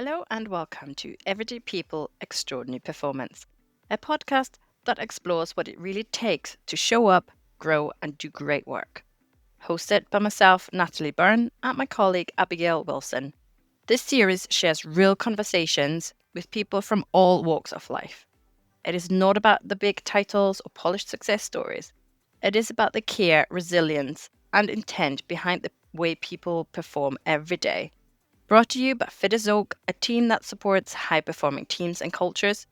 Hello and welcome to Everyday People Extraordinary Performance, a podcast that explores what it really takes to show up, grow, and do great work. Hosted by myself, Natalie Byrne, and my colleague Abigail Wilson. This series shares real conversations with people from all walks of life. It is not about the big titles or polished success stories. It is about the care, resilience, and intent behind the way people perform every day. Brought to you by Fit as Oak, a team that supports high-performing teams and cultures.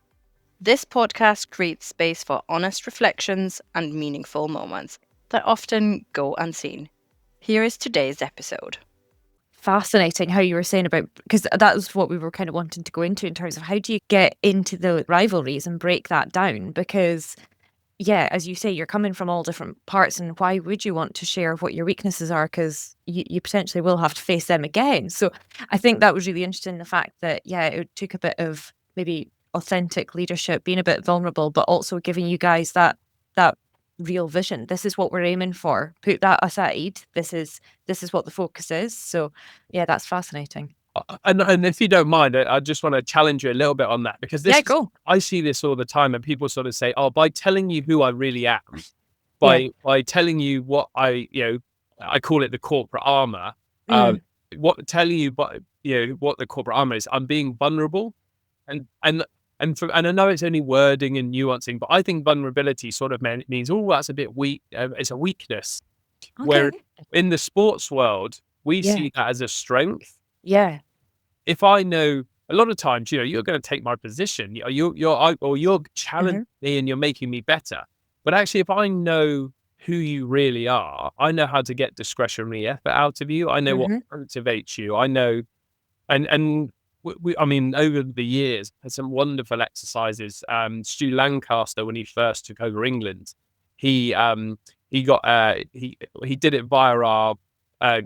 This podcast creates space for honest reflections and meaningful moments that often go unseen. Here is today's episode. Fascinating how you were saying about, because that was what we were kind of wanting to go into in terms of how do you get into the rivalries and break that down? Because yeah, as you say, you're coming from all different parts, and why would you want to share what your weaknesses are? Because you potentially will have to face them again. So I think that was really interesting, the fact that, yeah, it took a bit of maybe authentic leadership, being a bit vulnerable, but also giving you guys that real vision. This is what we're aiming for. Put that aside. This is what the focus is. So yeah, that's fascinating. And if you don't mind, I just want to challenge you a little bit on that, because Go. I see this all the time, and people sort of say, "Oh, by telling you who I really am, by telling you what I call it the corporate armor. What telling you, but what the corporate armor is, I'm being vulnerable, and I know it's only wording and nuancing, but I think vulnerability sort of means, oh, that's a bit weak. It's a weakness, where in the sports world we see that as a strength. Yeah. If I know, a lot of times, you're going to take my position, you're challenging me and you're making me better. But actually, if I know who you really are, I know how to get discretionary effort out of you. I know what motivates you. I know, and I mean, over the years, had some wonderful exercises. Stu Lancaster, when he first took over England, he got he did it via our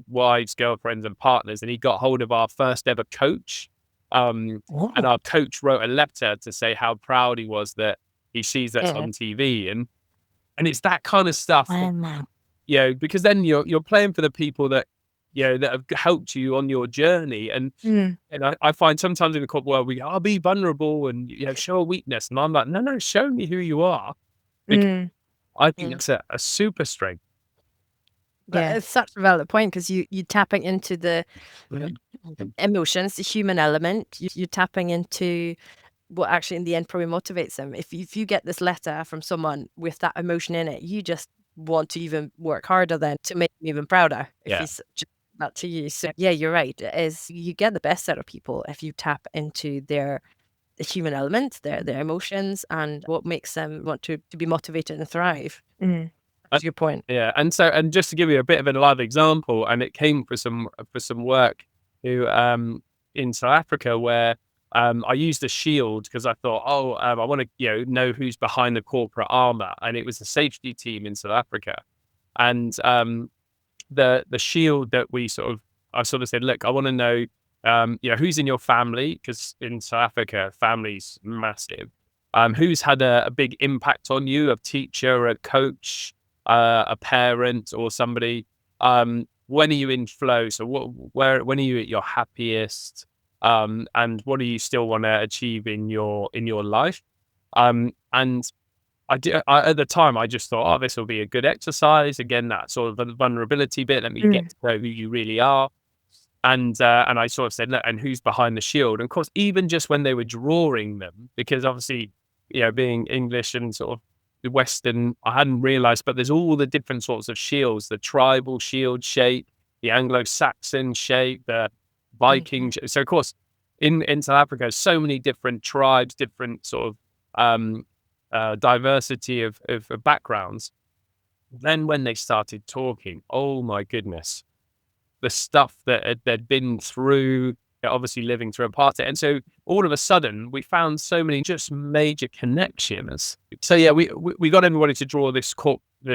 wives, girlfriends, and partners, and he got hold of our first ever coach. And our coach wrote a letter to say how proud he was that he sees us on TV, and it's that kind of stuff. Because then you're playing for the people that that have helped you on your journey, and I find sometimes in the corporate world I'll be vulnerable and show a weakness, and I'm like, no, show me who you are, because I think it's a super strength. But it's such a valid point, because you're tapping into the emotions, the human element. You're tapping into what actually in the end probably motivates them. If you get this letter from someone with that emotion in it, you just want to even work harder then to make them even prouder. If he's just that to you. So yeah, you're right. It is, you get the best out of people if you tap into the human element, their emotions, and what makes them want to be motivated and thrive. That's your point. Yeah, and just to give you a bit of a live example, and it came for some work in South Africa, where I used a shield because I thought, I want to know who's behind the corporate armor, and it was the safety team in South Africa, and the shield that I sort of said, look, I want to know who's in your family, because in South Africa, family's massive. Who's had a big impact on you, a teacher, a coach, a parent, or somebody. When are you in flow? So when are you at your happiest? And what do you still want to achieve in your life? And I at the time I just thought, this will be a good exercise. Again, that sort of vulnerability bit. Let me get to know who you really are. And I sort of said, look, and who's behind the shield? And of course, even just when they were drawing them, because obviously, being English and sort of the Western, I hadn't realized, but there's all the different sorts of shields: the tribal shield shape, the Anglo-Saxon shape, the Viking. So of course, in South Africa, so many different tribes, different sort of diversity of backgrounds. Then when they started talking, oh my goodness, the stuff that they'd been through, obviously living through apartheid. And so all of a sudden we found so many just major connections. So yeah, we got everybody to draw this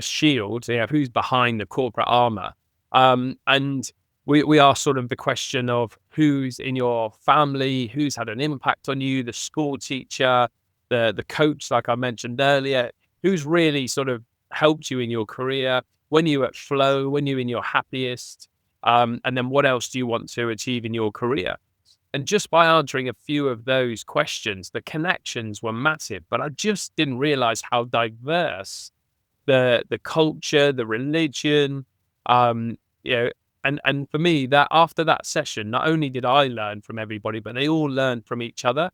shield, who's behind the corporate armor. And we asked sort of the question of who's in your family, who's had an impact on you, the school teacher, the coach, like I mentioned earlier, who's really sort of helped you in your career, when you're at flow, when you're in your happiest. And then what else do you want to achieve in your career? And just by answering a few of those questions, the connections were massive. But I just didn't realize how diverse the culture, the religion, um, you know, and for me, that after that session, not only did I learn from everybody, but they all learned from each other.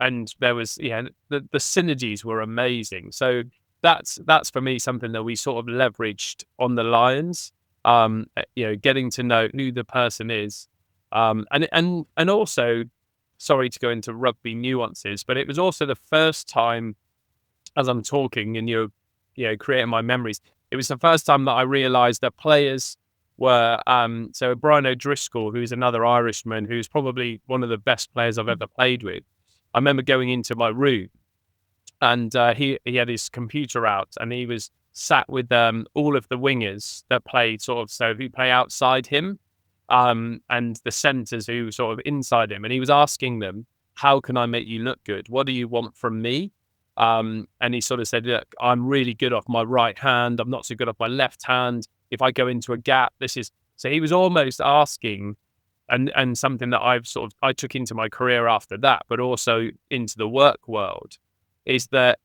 And there was, the synergies were amazing. So that's for me something that we sort of leveraged on the Lions. Getting to know who the person is, and also, sorry to go into rugby nuances, but it was also the first time, as I'm talking and you're creating my memories, it was the first time that I realised that players were so Brian O'Driscoll, who's another Irishman, who's probably one of the best players I've ever played with. I remember going into my room, and he had his computer out, and he was sat with all of the wingers that played who play outside him, and the centres who sort of inside him, and he was asking them, "How can I make you look good? What do you want from me?" And he sort of said, "Look, I'm really good off my right hand. I'm not so good off my left hand. If I go into a gap, this is." So he was almost asking, and something that I took into my career after that, but also into the work world, is that,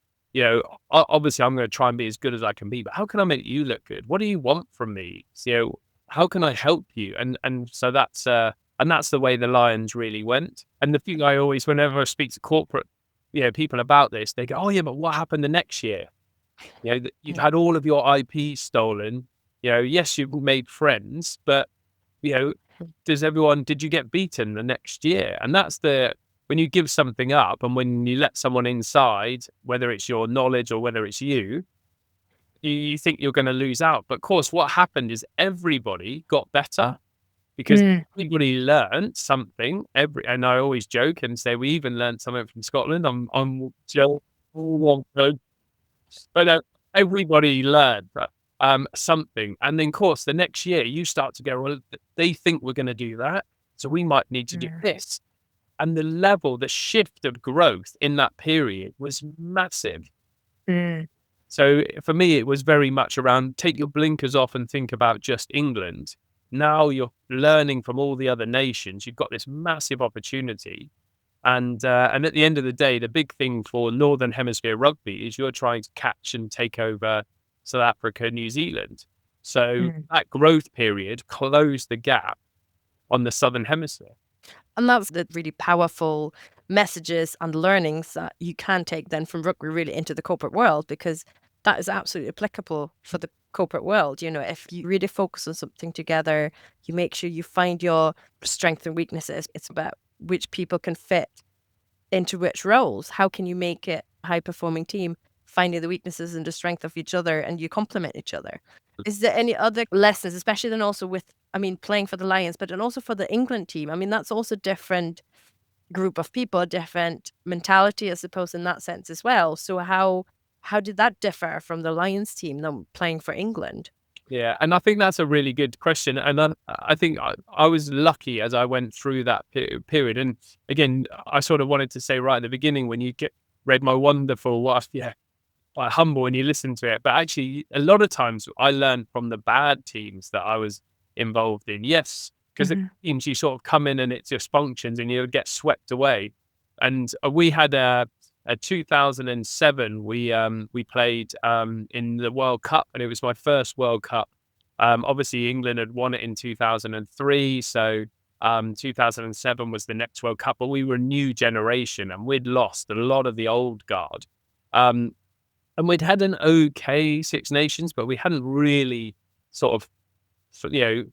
obviously I'm going to try and be as good as I can be, but how can I make you look good? What do you want from me? So how can I help you? And so that's the way the Lions really went. And the thing I always, whenever I speak to corporate, people about this, they go, "Oh yeah, but what happened the next year? You've had all of your IP stolen. Yes, you've made friends, but did you get beaten the next year?" And that's when you give something up and when you let someone inside, whether it's your knowledge or whether it's you think you're going to lose out. But of course, what happened is everybody got better because everybody learned something. And I always joke and say we even learned something from Scotland. I'm Jill, but everybody learned something. And then, of course, the next year you start to go, well, they think we're going to do that, so we might need to do this. And the shift of growth in that period was massive. So for me, it was very much around take your blinkers off and think about just England. Now you're learning from all the other nations. You've got this massive opportunity. And at the end of the day, the big thing for Northern Hemisphere rugby is you're trying to catch and take over South Africa, New Zealand. So that growth period closed the gap on the Southern Hemisphere. And that's the really powerful messages and learnings that you can take then from rugby really into the corporate world, because that is absolutely applicable for the corporate world. If you really focus on something together, you make sure you find your strengths and weaknesses. It's about which people can fit into which roles. How can you make it a high-performing team? Finding the weaknesses and the strength of each other, and you complement each other. Is there any other lessons, especially then also with, playing for the Lions, but then also for the England team? That's also different group of people, different mentality, I suppose, in that sense as well. So how did that differ from the Lions team then playing for England? Yeah, and I think that's a really good question. And I think I was lucky as I went through that period. And again, I sort of wanted to say right at the beginning when you read my wonderful, quite humble when you listen to it. But actually, a lot of times I learned from the bad teams that I was involved in. Yes, because the teams you sort of come in and it just functions and you get swept away. And we had a 2007. We played in the World Cup, and it was my first World Cup. Obviously, England had won it in 2003, so 2007 was the next World Cup. But we were a new generation, and we'd lost a lot of the old guard. And we'd had an okay Six Nations, but we hadn't really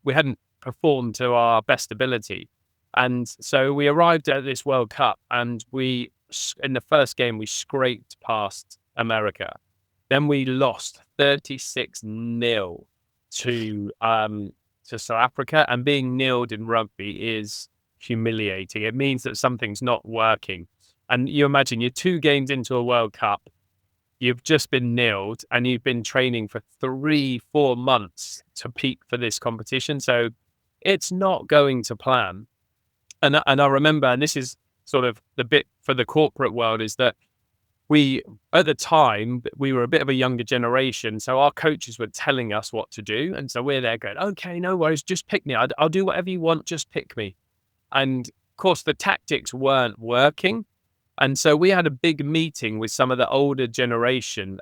we hadn't performed to our best ability. And so we arrived at this World Cup, and in the first game, we scraped past America. Then we lost 36-0 to South Africa. And being nilled in rugby is humiliating. It means that something's not working. And you imagine you're 2 games into a World Cup. You've just been nilled and you've been training for 3-4 months to peak for this competition. So it's not going to plan. And I remember, and this is sort of the bit for the corporate world, is that at the time, we were a bit of a younger generation. So our coaches were telling us what to do. And so we're there going, okay, no worries, just pick me. I'll do whatever you want, just pick me. And of course, the tactics weren't working. And so we had a big meeting with some of the older generation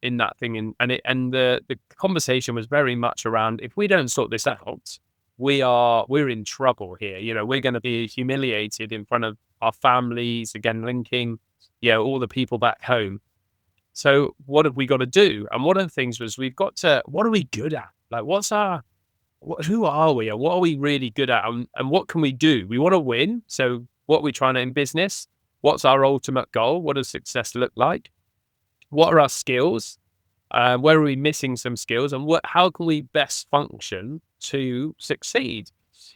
in that thing. And the conversation was very much around, if we don't sort this out, we're in trouble here. You know, we're going to be humiliated in front of our families, again, linking, all the people back home. So what have we got to do? And one of the things was what are we good at? Like, who are we? And what are we really good at? And what can we do? We want to win. So what are we trying to in business? What's our ultimate goal? What does success look like? What are our skills? Where are we missing some skills? And how can we best function to succeed?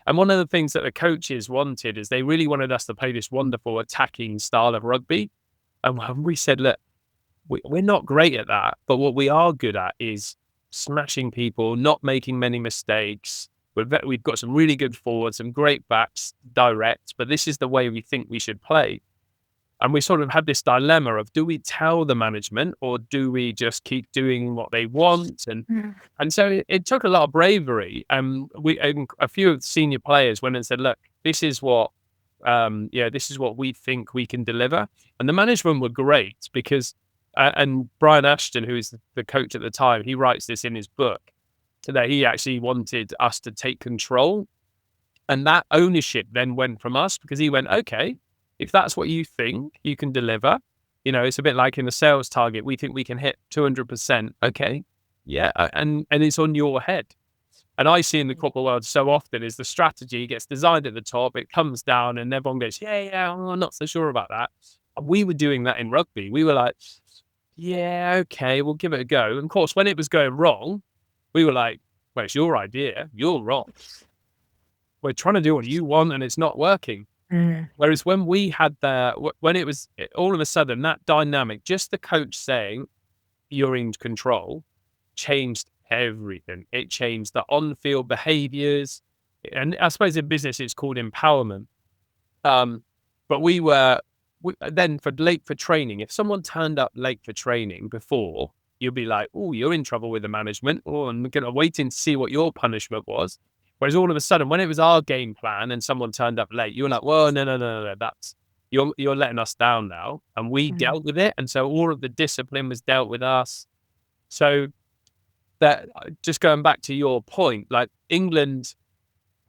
And one of the things that the coaches wanted is they really wanted us to play this wonderful attacking style of rugby. And when we said, look, we're not great at that, but what we are good at is smashing people, not making many mistakes. We've got some really good forwards, some great backs, direct, but this is the way we think we should play. And we sort of had this dilemma of, do we tell the management or do we just keep doing what they want? And so it took a lot of bravery. And a few of the senior players went and said, look, this is what we think we can deliver. And the management were great because, and Brian Ashton, who is the coach at the time, he writes this in his book, that he actually wanted us to take control. And that ownership then went from us because he went, okay, if that's what you think you can deliver, it's a bit like in the sales target. We think we can hit 200%. Okay. Yeah. And it's on your head. And I see in the corporate world so often is the strategy gets designed at the top, it comes down and everyone goes, I'm not so sure about that. We were doing that in rugby. We were like, yeah, okay, we'll give it a go. And of course, when it was going wrong, we were like, well, it's your idea. You're wrong. We're trying to do what you want and it's not working. Whereas when we had when it was all of a sudden that dynamic, just the coach saying you're in control changed everything. It changed the on-field behaviors. And I suppose in business, it's called empowerment. But then late for training, if someone turned up late for training before, you'd be like, oh, you're in trouble with the management. Oh, I'm going to wait and see what your punishment was. Whereas all of a sudden, when it was our game plan and someone turned up late, you were like, well, no, that's, you're letting us down now. And we dealt with it. And so all of the discipline was dealt with us. So that, just going back to your point, like England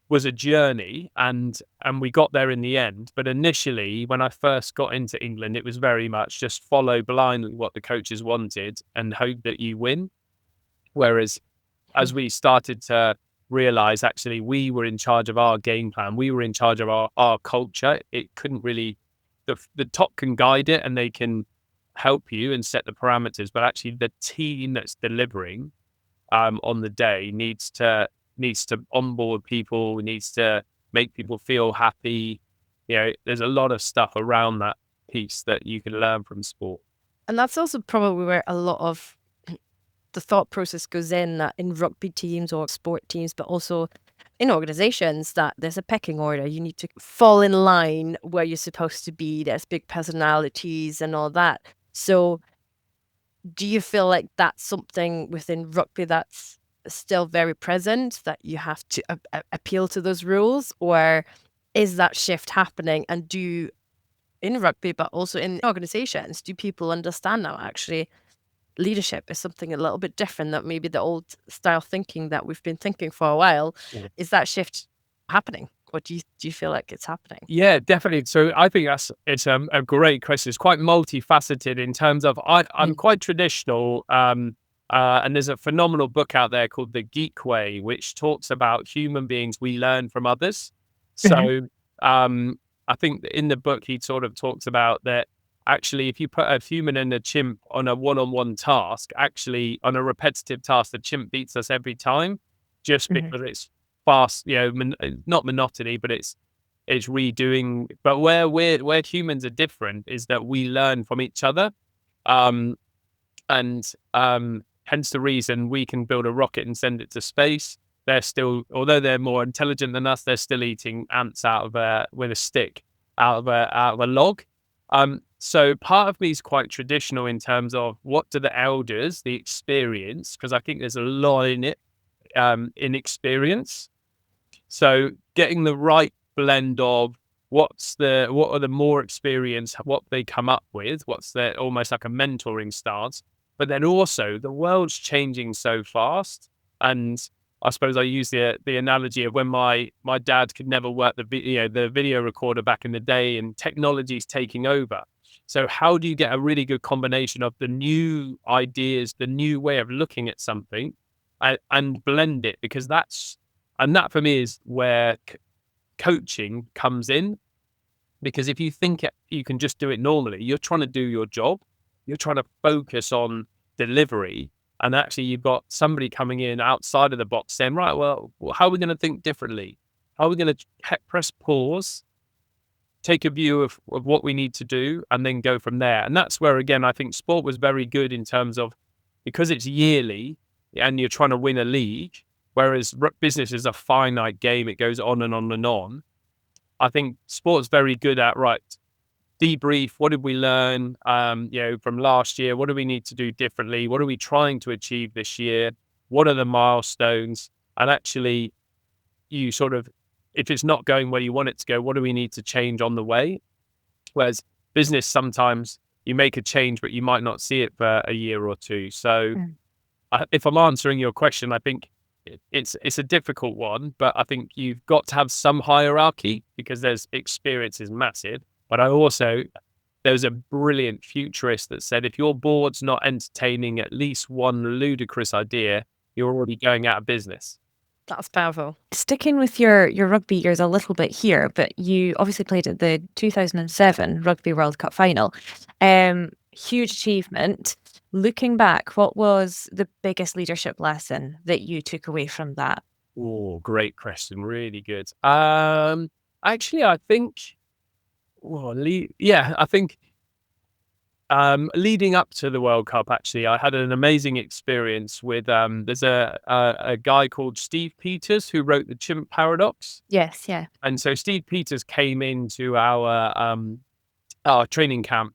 was a journey and we got there in the end. But initially, when I first got into England, it was very much just follow blindly what the coaches wanted and hope that you win. Whereas as we started to realize actually we were in charge of our game plan, we were in charge of our culture, it couldn't really, the top can guide it and they can help you and set the parameters, but actually the team that's delivering on the day needs to onboard people, needs to make people feel happy. There's a lot of stuff around that piece that you can learn from sport. And that's also probably where a lot of the thought process goes in rugby teams or sport teams, but also in organizations, that there's a pecking order. You need to fall in line where you're supposed to be. There's big personalities and all that. So do you feel like that's something within rugby that's still very present, that you have to appeal to those rules? Or is that shift happening? And in rugby, but also in organizations, do people understand now actually leadership is something a little bit different, that maybe the old style thinking that we've been thinking for a while? Is that shift happening? Or do you feel like it's happening? Yeah, definitely. So I think it's a great question. It's quite multifaceted in terms of I'm quite traditional, and there's a phenomenal book out there called The Geek Way, which talks about human beings, we learn from others. So I think in the book he sort of talks about that actually if you put a human and a chimp on a one-on-one task, actually on a repetitive task, the chimp beats us every time just because it's fast, not monotony, but it's redoing. But where humans are different is that we learn from each other. And hence the reason we can build a rocket and send it to space. They're still, although they're more intelligent than us, they're still eating ants with a stick out of a log. So part of me is quite traditional in terms of what do the elders, the experience, because I think there's a lot in it, in experience. So getting the right blend of what are the more experienced, what they come up with, what's their almost like a mentoring stance. But then also the world's changing so fast. And I suppose I use the analogy of when my dad could never work the video recorder back in the day, and technology's taking over. So how do you get a really good combination of the new ideas, the new way of looking at something, and blend it? Because that for me is where coaching comes in. Because if you think you can just do it normally, you're trying to do your job, you're trying to focus on delivery, and actually you've got somebody coming in outside of the box saying, right, well, how are we going to think differently? How are we going to press pause, take a view of what we need to do, and then go from there? And that's where, again, I think sport was very good in terms of, because it's yearly and you're trying to win a league, whereas business is a finite game. It goes on and on and on. I think sport's very good at, right, debrief. What did we learn, from last year? What do we need to do differently? What are we trying to achieve this year? What are the milestones? And actually, you sort of, if it's not going where you want it to go, what do we need to change on the way? Whereas business, sometimes you make a change, but you might not see it for a year or two. So if I'm answering your question, I think it's a difficult one, but I think you've got to have some hierarchy, because there's experience is massive. But there was a brilliant futurist that said, if your board's not entertaining at least one ludicrous idea, you're already going out of business. That's powerful. Sticking with your rugby years a little bit here, but you obviously played at the 2007 Rugby World Cup final. Huge achievement. Looking back, what was the biggest leadership lesson that you took away from that? Oh, great question. Really good. Actually, I think, leading up to the World Cup, actually, I had an amazing experience with, there's a guy called Steve Peters who wrote the Chimp Paradox. Yes, yeah. And so Steve Peters came into our training camp.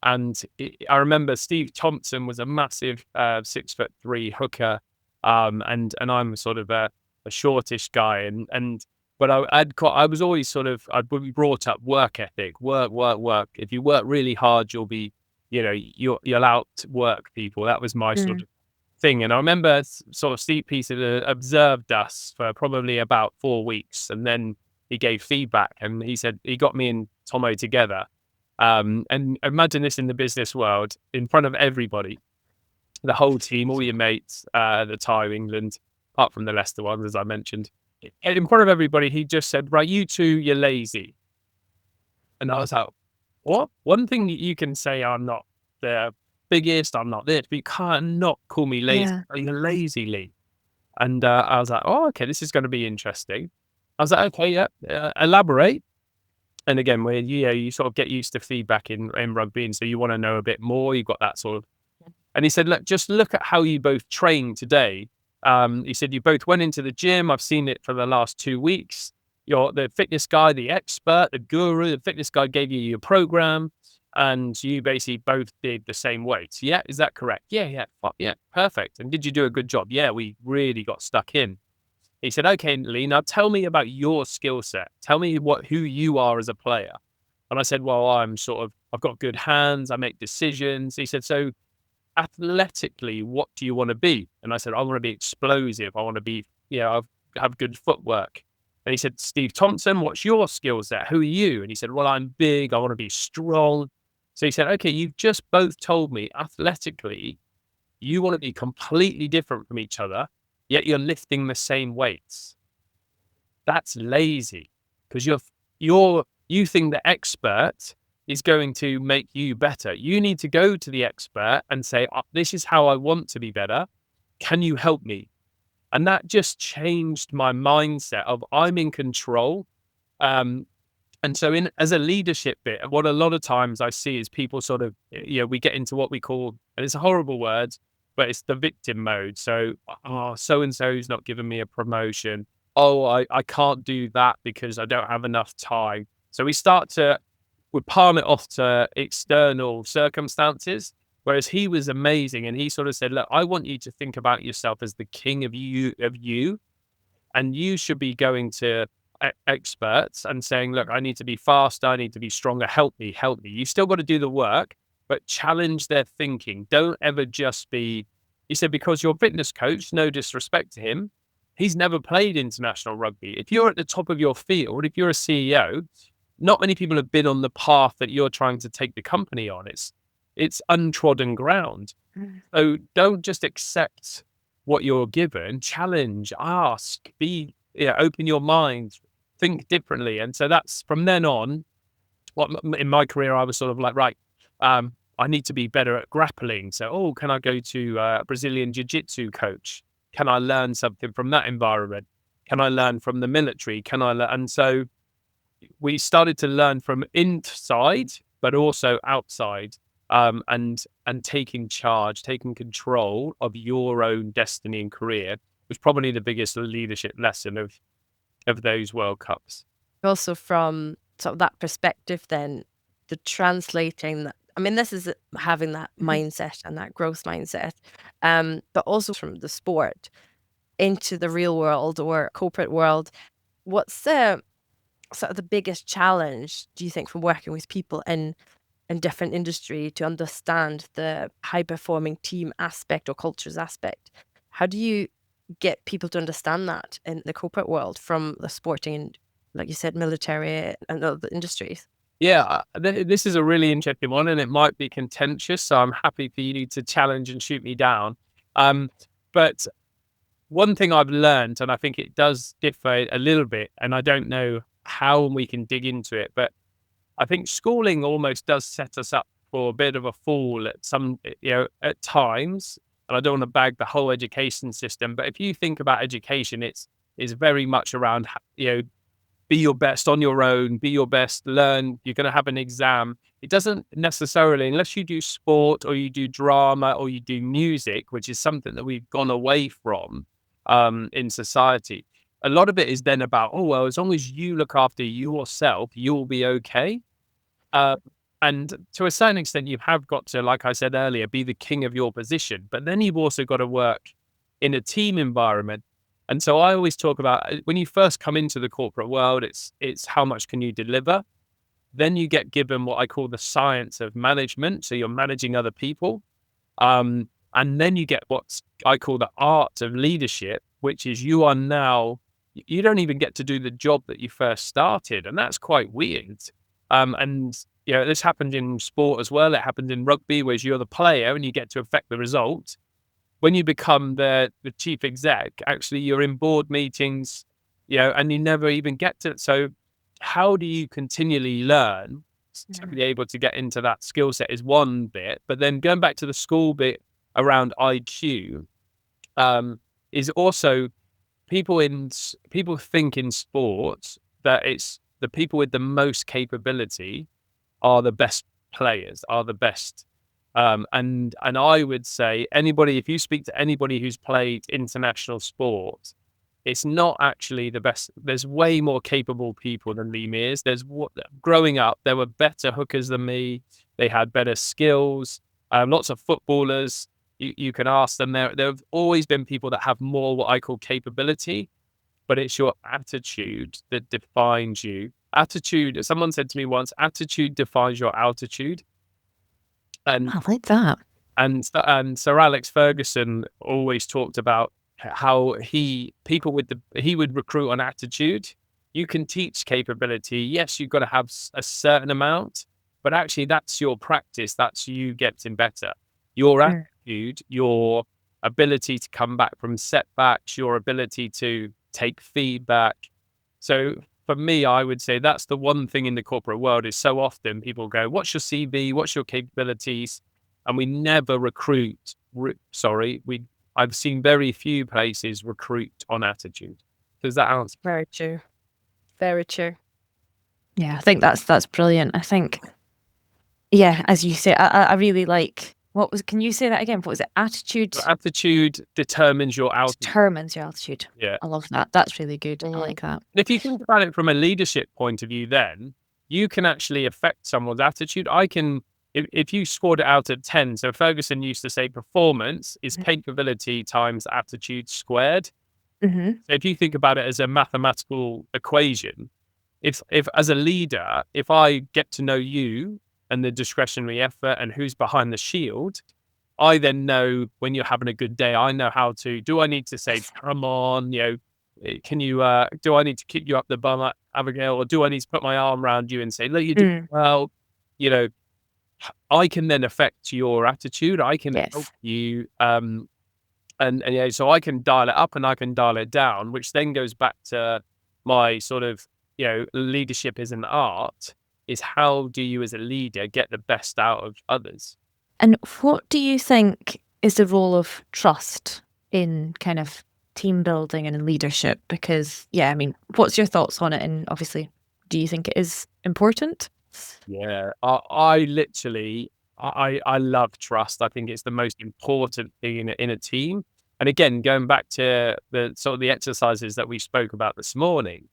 And I remember Steve Thompson was a massive 6'3" hooker, and I'm sort of a shortish guy, but I was always sort of, I'd be brought up work ethic, work. If you work really hard, you'll be, you'll outwork people. That was my sort of thing. And I remember sort of Steve Peters observed us for probably about 4 weeks, and then he gave feedback, and he said he got me and Tomo together. And imagine this in the business world, in front of everybody, the whole team, all your mates, the Thai England, apart from the Leicester ones, as I mentioned. In front of everybody, he just said, right, you two, you're lazy. And I was like, what? One thing you can say, I'm not the biggest, I'm not this, but you can't not call me lazy. Yeah. You're lazy, Lee. And I was like, oh, okay, this is going to be interesting. I was like, okay, yeah, elaborate. And again, where you sort of get used to feedback in rugby, and so you want to know a bit more. You've got that sort of. And he said, look, just look at how you both train today. He said, you both went into the gym. I've seen it for the last 2 weeks. You're the fitness guy, the expert, the guru. The fitness guy gave you your program, and you basically both did the same weights. Yeah, is that correct? Yeah, perfect. And did you do a good job? Yeah, we really got stuck in. He said, okay, Lee, now tell me about your skill set. Tell me who you are as a player. And I said, well, I've got good hands. I make decisions. He said, so athletically, what do you want to be? And I said, I want to be explosive. I want to be, I have good footwork. And he said, Steve Thompson, what's your skill set? Who are you? And he said, well, I'm big. I want to be strong. So he said, okay, you've just both told me athletically, you want to be completely different from each other, yet you're lifting the same weights. That's lazy, because you think the expert is going to make you better. You need to go to the expert and say, oh, this is how I want to be better. Can you help me? And that just changed my mindset of I'm in control. And so as a leadership bit, what a lot of times I see is people sort of, we get into what we call, and it's a horrible word, but it's the victim mode. So, so-and-so's not giving me a promotion. Oh, I can't do that because I don't have enough time. So we palm it off to external circumstances, whereas he was amazing. And he sort of said, look, I want you to think about yourself as the king of you, and you should be going to experts and saying, look, I need to be faster, I need to be stronger, help me. You still got to do the work, but challenge their thinking. Don't ever just be, he said, because your fitness coach, no disrespect to him, he's never played international rugby. If you're at the top of your field, if you're a CEO, not many people have been on the path that you're trying to take the company on. It's untrodden ground. So don't just accept what you're given. Challenge, ask, open your mind, think differently. And so that's from then on. What in my career, I was sort of like, right, I need to be better at grappling. So, can I go to a Brazilian jiu-jitsu coach? Can I learn something from that environment? Can I learn from the military? Can I learn? And so we started to learn from inside, but also outside, and taking charge, taking control of your own destiny and career was probably the biggest leadership lesson of those World Cups. Also, from sort of that perspective, then the translating that. I mean, this is having that mindset and that growth mindset, but also from the sport into the real world or corporate world. What's the sort of the biggest challenge, do you think, from working with people in different industry to understand the high performing team aspect or cultures aspect? How do you get people to understand that in the corporate world from the sporting and, like you said, military and other industries? Yeah, this is a really interesting one, and it might be contentious. So I'm happy for you to challenge and shoot me down. But one thing I've learned, and I think it does differ a little bit, and I don't know how we can dig into it, but I think schooling almost does set us up for a bit of a fall at at times. And I don't want to bag the whole education system, but if you think about education, it's very much around, be your best on your own, be your best, learn, you're going to have an exam. It doesn't necessarily, unless you do sport or you do drama or you do music, which is something that we've gone away from in society. A lot of it is then about, as long as you look after yourself, you'll be okay. And to a certain extent, you have got to, like I said earlier, be the king of your position. But then you've also got to work in a team environment. And so I always talk about when you first come into the corporate world, it's how much can you deliver? Then you get given what I call the science of management. So you're managing other people. And then you get what I call the art of leadership, which is you don't even get to do the job that you first started. And that's quite weird. And this happened in sport as well. It happened in rugby, where you're the player and you get to affect the result. When you become the chief exec, actually you're in board meetings, and you never even get to it. So how do you continually learn to be able to get into that skill set is one bit. But then going back to the school bit around IQ, is also people think in sports that it's the people with the most capability are the best players, are the best. And I would say if you speak to anybody who's played international sport, it's not actually the best. There's way more capable people than Lee Mears. Growing up, there were better hookers than me. They had better skills. Lots of footballers, you can ask them. There have always been people that have more what I call capability, but it's your attitude that defines you. Attitude, someone said to me once, attitude defines your altitude. And I like that. And Sir Alex Ferguson always talked about how he would recruit on attitude. You can teach capability. Yes, you've got to have a certain amount, but actually that's your practice. That's you getting better. Your attitude, your ability to come back from setbacks, your ability to take feedback. So for me, I would say that's the one thing in the corporate world is so often people go, what's your CV? What's your capabilities? And we never recruit. I've seen very few places recruit on attitude. Does that answer? Very true. Very true. Yeah, I think that's brilliant. I think, as you say, I really like, can you say that again? What was it? Attitude? Your attitude determines your altitude. Determines your altitude. Yeah. I love that. That's really good. I like that. And if you think about it from a leadership point of view, then you can actually affect someone's attitude. If you scored it out of 10, so Ferguson used to say performance is capability times attitude squared. Mm-hmm. So if you think about it as a mathematical equation, if as a leader, if I get to know you and the discretionary effort and who's behind the shield, I then know when you're having a good day, I know how to, do I need to say, come on, can you, do I need to kick you up the bum, Abigail, or do I need to put my arm around you and say, look, you do well, I can then affect your attitude. I can help Yes. you. So I can dial it up and I can dial it down, which then goes back to my sort of, leadership is an art, is how do you as a leader get the best out of others? And what do you think is the role of trust in kind of team building and in leadership? Because, I mean, what's your thoughts on it? And obviously, do you think it is important? Yeah, I literally, I love trust. I think it's the most important thing in a team. And again, going back to the sort of the exercises that we spoke about this morning,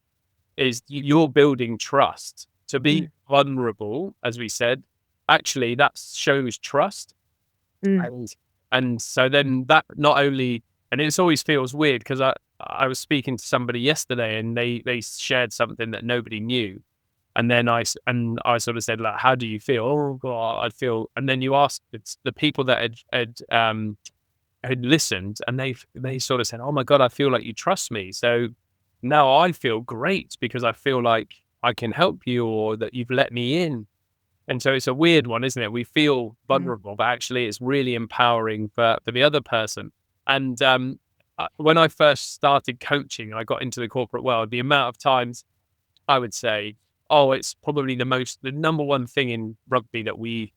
is you're building trust. To be vulnerable, as we said, actually that shows trust. And so then that not only, and it always feels weird because I was speaking to somebody yesterday and they shared something that nobody knew. And then I sort of said, like, how do you feel? Oh God, I feel. And then you ask the people that had listened, and they sort of said, oh my God, I feel like you trust me. So now I feel great because I feel like I can help you or that you've let me in. And so it's a weird one, isn't it? We feel vulnerable, but actually it's really empowering for the other person. And when I first started coaching, I got into the corporate world, the amount of times I would say, oh, it's probably the number one thing in rugby that we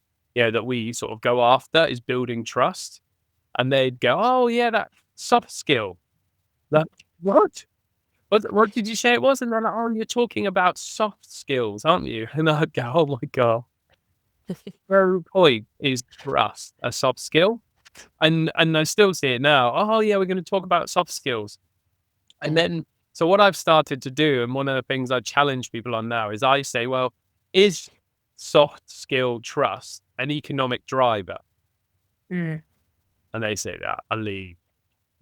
sort of go after is building trust. And they'd go, oh yeah, that soft skill. That what? What did you say it was? And they're like, oh, you're talking about soft skills, aren't you? And I'd go, oh my God. Very point is trust a soft skill. And I still see it now. Oh yeah, we're going to talk about soft skills. And then, so what I've started to do, and one of the things I challenge people on now is I say, well, is soft skill trust an economic driver? And they say that, Lee,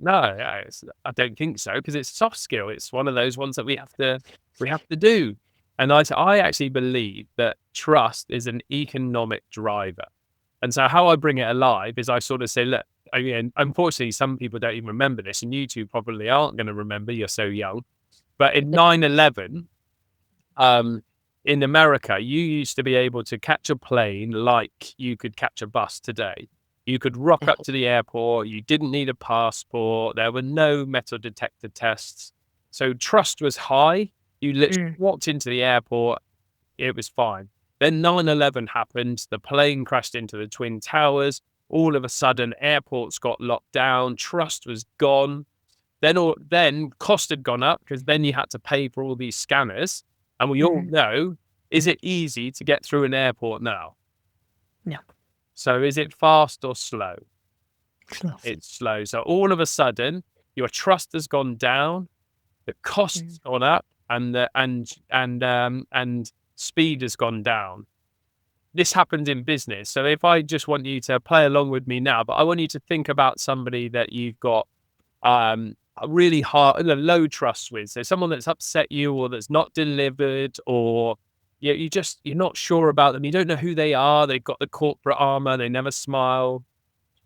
no, I don't think so, because it's soft skill. It's one of those ones that we have to do. And I actually believe that trust is an economic driver. And so how I bring it alive is I sort of say, look, I mean, unfortunately, some people don't even remember this, and you two probably aren't going to remember. You're so young. But in 9/11, in America, you used to be able to catch a plane like you could catch a bus today. You could rock up to the airport. You didn't need a passport. There were no metal detector tests. So trust was high. You literally walked into the airport. It was fine. Then 9/11 happened. The plane crashed into the Twin Towers. All of a sudden, airports got locked down. Trust was gone. Then cost had gone up because then you had to pay for all these scanners. And we all know, is it easy to get through an airport now? No. So is it fast or slow? Slow. It's slow. So all of a sudden, your trust has gone down, the cost has gone up, and speed has gone down. This happens in business. So if I just want you to play along with me now, but I want you to think about somebody that you've got a really low trust with. So someone that's upset you or that's not delivered, or you're not sure about them. You don't know who they are. They've got the corporate armor. They never smile.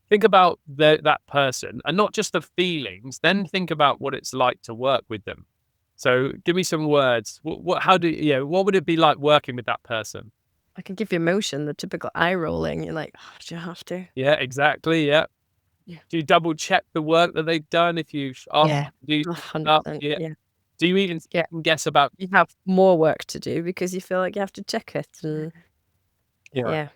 Think about that person, and not just the feelings. Then think about what it's like to work with them. So give me some words. What would it be like working with that person? I can give you emotion, the typical eye rolling. You're like, oh, do you have to? Yeah, exactly. Yeah. Do you double check the work that they've done? If you Yeah. 100%. Yeah. Do you even guess about? You have more work to do because you feel like you have to check it. And, yeah.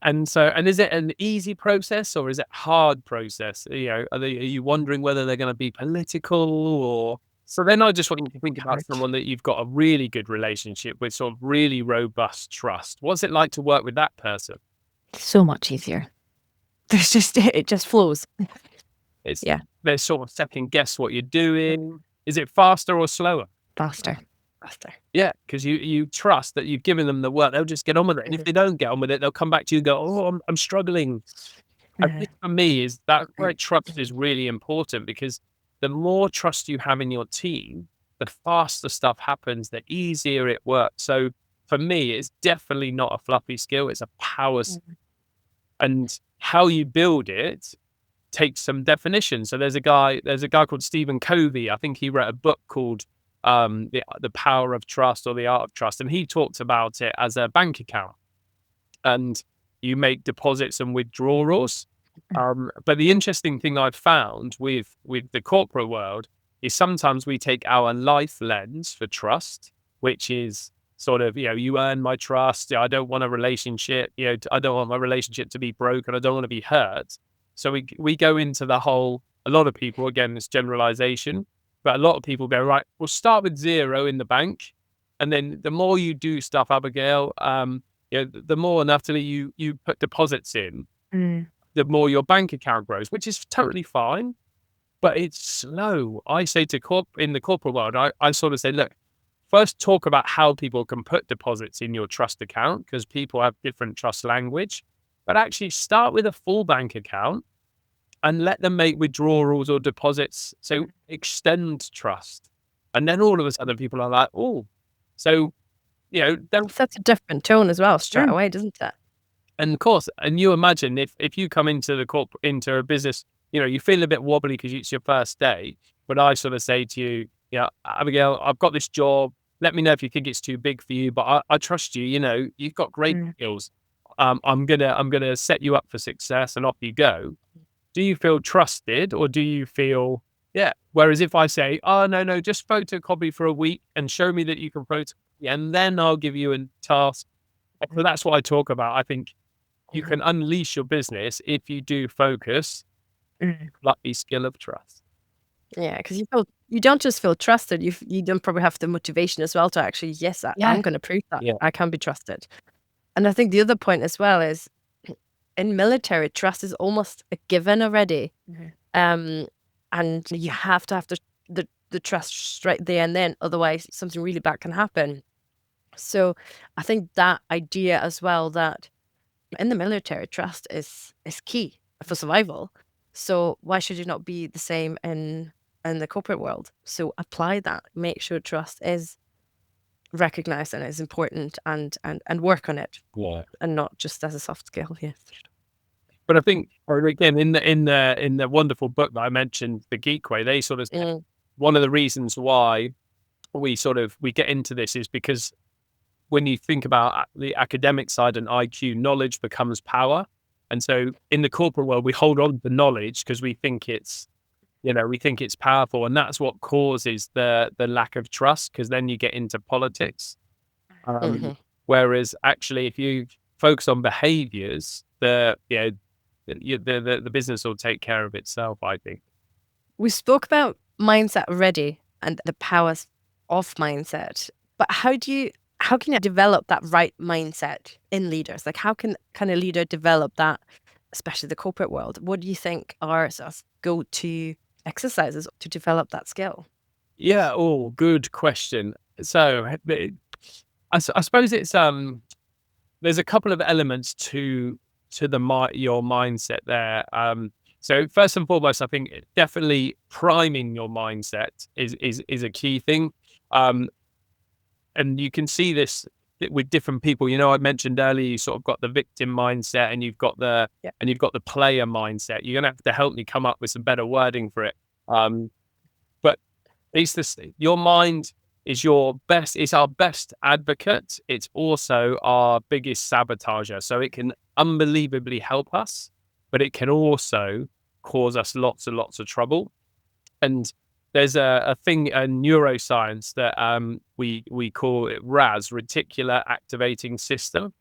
And is it an easy process or is it a hard process? Are you wondering whether they're going to be political or? So then I just want you to think about someone that you've got a really good relationship with, sort of really robust trust. What's it like to work with that person? So much easier. It just flows. They sort of second guess what you're doing. Is it faster or slower? Faster. Yeah, because you trust that you've given them the work. They'll just get on with it. And if they don't get on with it, they'll come back to you and go, oh, I'm struggling. I think for me is that trust is really important because the more trust you have in your team, the faster stuff happens, the easier it works. So for me, it's definitely not a fluffy skill. It's a power skill. And how you build it takes some definition. So there's a guy called Stephen Covey. I think he wrote a book called the Power of Trust or the Art of Trust. And he talks about it as a bank account. And you make deposits and withdrawals. But the interesting thing I've found with the corporate world is sometimes we take our life lens for trust, which is sort of, you earn my trust. I don't want a relationship. I don't want my relationship to be broken. I don't want to be hurt. So we go into the whole, a lot of people, again, this generalization, but a lot of people go, right, we'll start with 0 in the bank. And then the more you do stuff, Abigail, the more, Natalie, you put deposits in, the more your bank account grows, which is totally fine, but it's slow. I say in the corporate world, I sort of say, look, first talk about how people can put deposits in your trust account, because people have different trust language, but actually start with a full bank account and let them make withdrawals or deposits. So extend trust. And then all of a sudden people are like, oh, so, It sets a different tone as well straight away, doesn't it? And of course, and you imagine if you come into a business, you feel a bit wobbly because it's your first day, but I sort of say to you, Abigail, I've got this job. Let me know if you think it's too big for you, but I trust you. You've got great skills. I'm gonna set you up for success, and off you go. Do you feel trusted, or do you feel Whereas if I say, oh no, just photocopy for a week and show me that you can photocopy, and then I'll give you a task. So that's what I talk about. I think you can unleash your business if you do focus, like the skill of trust. Yeah, because you don't just feel trusted. You don't probably have the motivation as well to actually, I'm going to prove that I can be trusted. And I think the other point as well is, in military, trust is almost a given already, and you have to have the trust straight there and then. Otherwise, something really bad can happen. So I think that idea as well, that in the military, trust is key for survival. So why should it not be the same in the corporate world? So apply that. Make sure trust is recognized and is important, and work on it, and not just as a soft skill. Yes. But I think, again, in the wonderful book that I mentioned, The Geek Way, they sort of said one of the reasons why we get into this is because when you think about the academic side and IQ, knowledge becomes power. And so in the corporate world, we hold on to knowledge because we think it's powerful. And that's what causes the lack of trust, because then you get into politics. Whereas actually, if you focus on behaviors, the business will take care of itself, I think. We spoke about mindset already and the powers of mindset, but how can you develop that right mindset in leaders? Like, how can a leader develop that, especially the corporate world? What do you think are sort of go-to exercises to develop that skill? Yeah, good question. So I suppose it's there's a couple of elements to your mindset there. So first and foremost, I think definitely priming your mindset is a key thing. And you can see this with different people. I mentioned earlier, you sort of got the victim mindset, and you've got the player mindset. You're gonna have to help me come up with some better wording for it. But your mind is it's our best advocate. It's also our biggest sabotager. So it can unbelievably help us, but it can also cause us lots and lots of trouble. And there's a thing in neuroscience that we call it RAS, reticular activating system.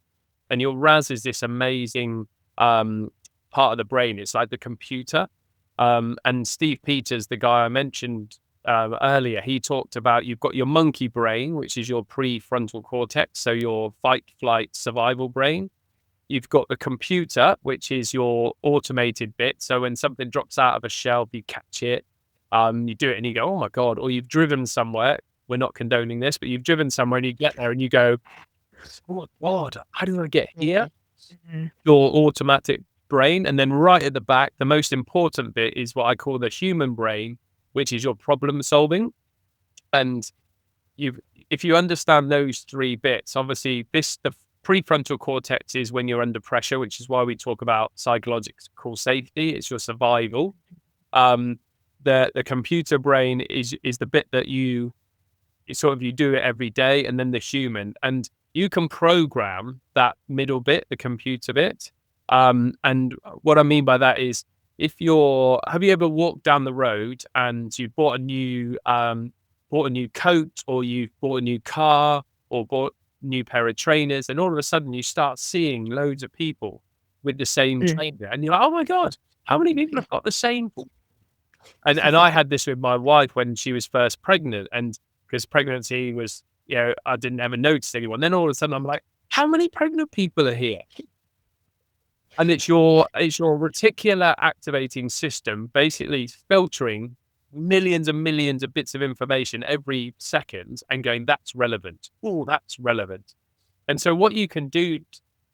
And your RAS is this amazing part of the brain. It's like the computer. And Steve Peters, the guy I mentioned earlier, he talked about, you've got your monkey brain, which is your prefrontal cortex, so your fight, flight, survival brain. You've got the computer, which is your automated bit. So when something drops out of a shelf, you catch it. You do it and you go, oh my God. Or you've driven somewhere. We're not condoning this, but you've driven somewhere and you get there and you go, oh my God, how do I get here? Your automatic brain. And then right at the back, the most important bit is what I call the human brain, which is your problem solving. And if you understand those 3 bits, obviously the prefrontal cortex is when you're under pressure, which is why we talk about psychological safety. It's your survival. The computer brain is the bit that you do it every day, and then the human, and you can program that middle bit, the computer bit. And what I mean by that is, have you ever walked down the road and you bought a new coat, or you've bought a new car, or bought a new pair of trainers, and all of a sudden you start seeing loads of people with the same trainer, and you're like, oh my God, how many people have got the same? And I had this with my wife when she was first pregnant, and because pregnancy was, I didn't ever notice anyone. Then all of a sudden I'm like, how many pregnant people are here? And it's your reticular activating system basically filtering millions and millions of bits of information every second and going, that's relevant. Oh, that's relevant. And so what you can do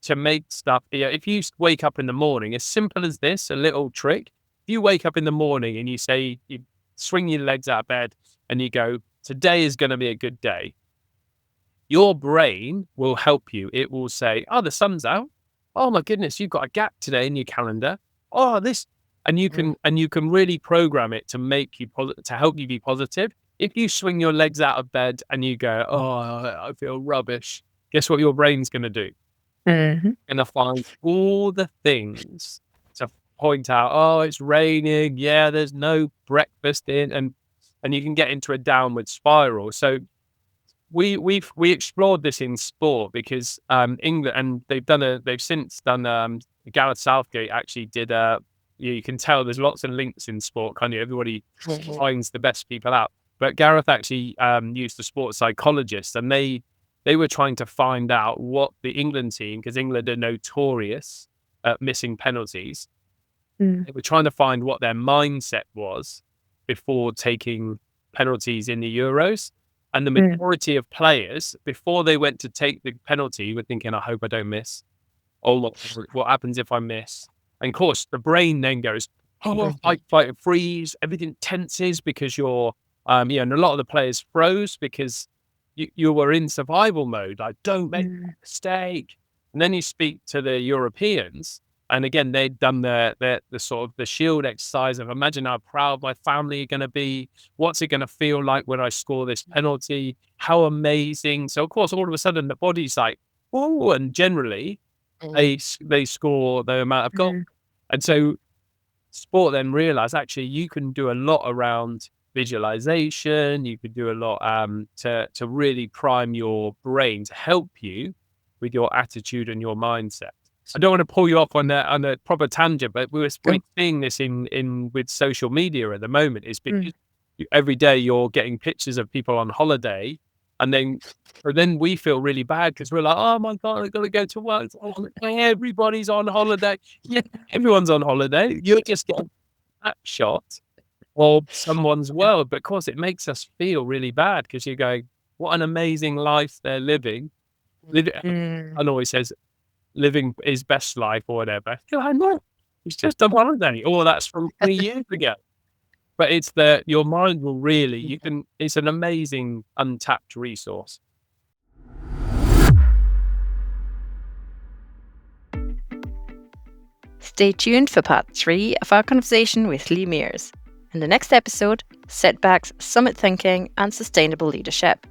to make stuff, if you wake up in the morning, as simple as this, a little trick, if you wake up in the morning and you say, you swing your legs out of bed and you go, today is going to be a good day, your brain will help you. It will say, oh, the sun's out. Oh my goodness, you've got a gap today in your calendar. Oh, this, and you can really program it to make you to help you be positive. If you swing your legs out of bed and you go, oh, I feel rubbish, guess what your brain's going to do? Mm-hmm. Going to find all the things to point out. Oh, it's raining. Yeah, there's no breakfast in, and you can get into a downward spiral. So we explored this in sport because England, and they've since done Gareth Southgate actually did you can tell there's lots of links in sport, kind of everybody finds the best people out, but Gareth actually used a sports psychologist, and they were trying to find out what the England team, because England are notorious at missing penalties, they were trying to find what their mindset was before taking penalties in the Euros. And the majority of players, before they went to take the penalty, were thinking, I hope I don't miss. Oh, what happens if I miss? And of course, the brain then goes, oh, fight, freeze, everything tenses because you're, and a lot of the players froze because you were in survival mode. Like, don't make a mistake. And then you speak to the Europeans, and again, they'd done the sort of the shield exercise of, imagine how proud my family are going to be. What's it going to feel like when I score this penalty? How amazing. So of course, all of a sudden the body's like, oh, and generally they score the amount of goals. And so sport then realized, actually, you can do a lot around visualization. You could do a lot to really prime your brain to help you with your attitude and your mindset. I don't want to pull you off on a proper tangent, but we're seeing this in with social media at the moment, is because every day you're getting pictures of people on holiday, and then we feel really bad because we're like, oh my God, I've got to go to work. Everybody's on holiday. Yeah, everyone's on holiday. You're just getting that shot of someone's world. But of course, it makes us feel really bad because you're going, what an amazing life they're living. And always says, living his best life or whatever. I know, it's just a holiday. Oh, that's from 3 years ago. But it's your mind will really, it's an amazing untapped resource. Stay tuned for part 3 of our conversation with Lee Mears. In the next episode, setbacks, summit thinking, and sustainable leadership.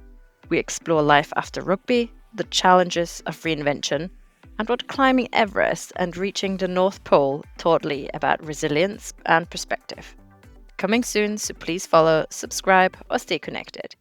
We explore life after rugby, the challenges of reinvention, and what climbing Everest and reaching the North Pole taught Lee about resilience and perspective. Coming soon, so please follow, subscribe, or stay connected.